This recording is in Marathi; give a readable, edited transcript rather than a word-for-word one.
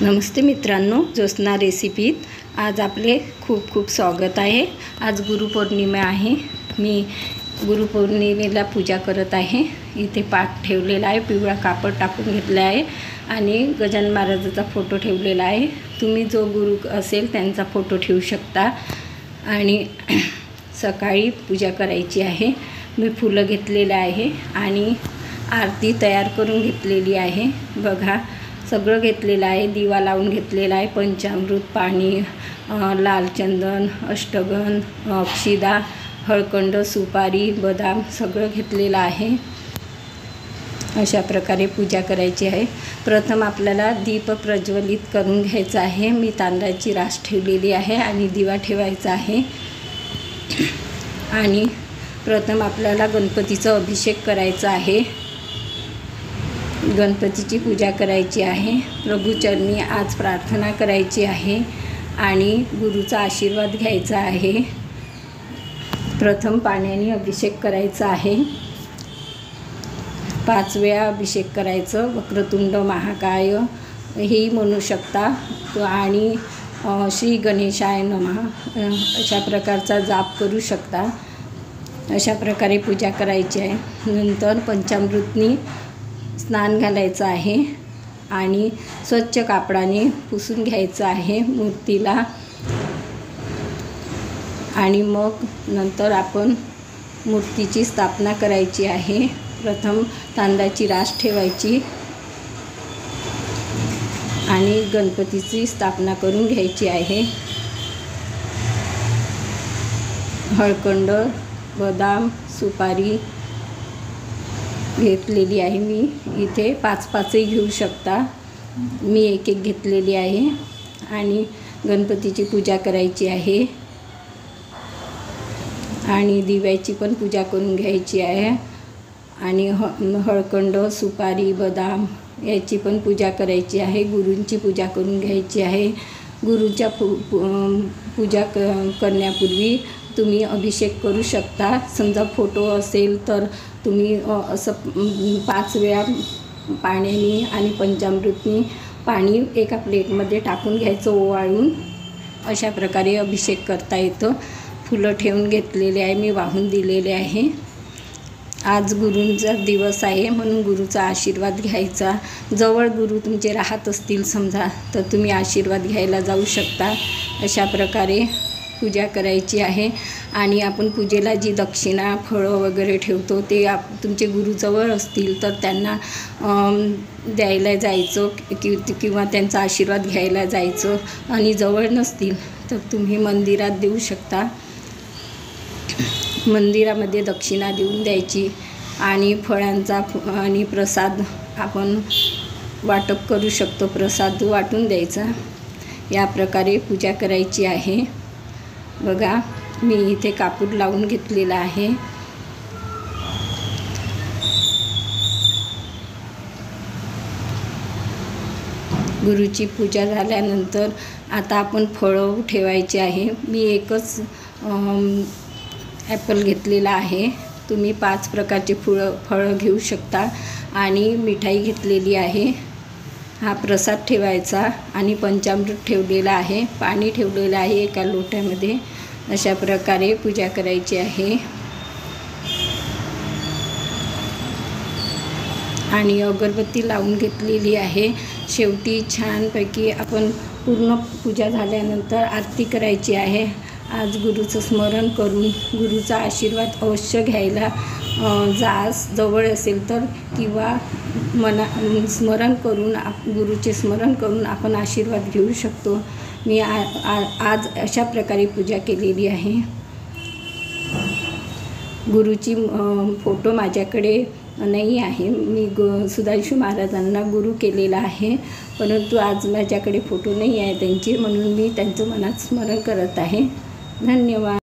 नमस्ते मित्रांनो, ज्योत्स्ना रेसिपीत आज आपले खूप खूप स्वागत आहे। आज गुरुपौर्णिमा आहे। मी गुरुपौर्णिमेला पूजा करत आहे। इथे पाट ठेवलेला आहे, पिवळा कापड टाकून घेतला आहे आणि गजानन महाराजाचा फोटो ठेवलेला आहे। तुम्ही जो गुरु असेल त्यांचा फोटो ठेवू शकता। आणि सकाळी पूजा करायची आहे। मी फुलं घेतलेले आहे आणि आरती तयार करून घेतलेली आहे। बघा, सगळं घेतलेलं आहे। दिवा लावून घेतलेला आहे, पंचामृत, पाणी, लाल चंदन, अष्टगंध, अक्षिदा, हळकंड, सुपारी, बदाम सगळं घेतलेलं आहे। अशा प्रकारे पूजा करायची आहे। प्रथम आपल्याला दीप प्रज्वलित करून घ्यायचा आहे। मी तांदळाची रास ठेवलेली आहे आणि दिवा ठेवायचा आहे। आणि प्रथम आपल्याला गणपतीचा अभिषेक करायचा आहे। गणपतीची पूजा करायची आहे। प्रभूचरणी आज प्रार्थना करायची आहे आणि गुरुचा आशीर्वाद घ्यायचा आहे। प्रथम पाण्याने अभिषेक करायचा आहे। 5 वेळा अभिषेक करायचं। वक्रतुंड महाकाय हेही म्हणू शकता आणि श्री गणेशाय नमः अशा प्रकारचा जाप करू शकता। अशा प्रकारे पूजा करायची आहे। नंतर पंचामृतनी स्नान घालायचं आहे आणि स्वच्छ कापडाने पुसून घ्यायचं आहे मूर्तीला। आणि मग नंतर आपण मूर्तीची स्थापना करायची आहे। प्रथम तांदळाची रास ठेवायची आणि गणपतीची स्थापना करून घ्यायची आहे। हळकंड, बदाम, सुपारी घेतलेली आहे। मी इथे 5-5ही घेऊ शकता। मी एक घेतलेली आहे आणि गणपतीची पूजा करायची आहे आणि दिव्याची पण पूजा करून घ्यायची आहे। आणि हळकंड, सुपारी, बदाम याची पण पूजा करायची आहे। गुरूंची पूजा करून घ्यायची आहे। गुरूच्या पूजा करण्यापूर्वी तुम्ही अभिषेक करू शकता। समजा फोटो असेल तर तुम्ही असं 5 वेळा पाण्याने आणि पंचामृतनी पाणी एका प्लेटमध्ये टाकून घ्यायचं ओवाळून। अशा प्रकारे अभिषेक करता येतो। फुलं ठेवून घेतलेले आहे, मी वाहून दिलेले आहे। आज गुरूंचा दिवस आहे म्हणून गुरूचा आशीर्वाद घ्यायचा। जवळ गुरु तुमचे राहत असतील समजा तर तुम्ही आशीर्वाद घ्यायला जाऊ शकता। अशा प्रकारे पूजा करायची आहे। आणि आपण पूजेला जी दक्षिणा, फळं वगैरे ठेवतो ते तुमचे गुरु जवळ असतील तर त्यांना द्यायला जायचं किंवा त्यांचा आशीर्वाद घ्यायला जायचं। आणि जवळ नसतील तर तुम्ही मंदिरात देऊ शकता। मंदिरामध्ये दक्षिणा देऊन द्यायची आणि फळांचा आणि प्रसाद आपण वाटप करू शकतो। प्रसाद वाटून द्यायचा। या प्रकारे पूजा करायची आहे। बघा, मी इथे कापूर लावून घेतलेला आहे। गुरुची पूजा झाल्यानंतर आता आपण फळं ठेवायचे आहे। मी एकच ॲपल घेतलेला आहे। तुम्ही 5 प्रकारचे फळं घेऊ शकता आणि मिठाई घेतलेली आहे। हा प्रसाद ठेवायचा आणि पंचामृत ठेवलेला आहे, पाणी ठेवलेलं आहे एका लोट्यामध्ये। अशा प्रकारे पूजा करायची आहे। आणि अगरबत्ती लावून घेतलेली आहे। शेवटी छानपैकी आपण पूर्ण पूजा झाल्यानंतर आरती करायची आहे। आज गुरुचं स्मरण करून गुरुचा आशीर्वाद अवश्य घ्यायला जा, जवळ असेल तर, किंवा स्मरण करून गुरुचे स्मरण करून आपण आशीर्वाद घेऊ शकतो। मी आज अशा प्रकारे पूजा केलेली आहे। गुरुची फोटो माझ्याकडे नाही आहे। मी सुधांशू महाराजांना गुरु केलेला आहे, परंतु आज माझ्याकडे फोटो नाही आहे त्यांची, म्हणून मी त्यांचं मनात स्मरण करत आहे। धन्यवाद।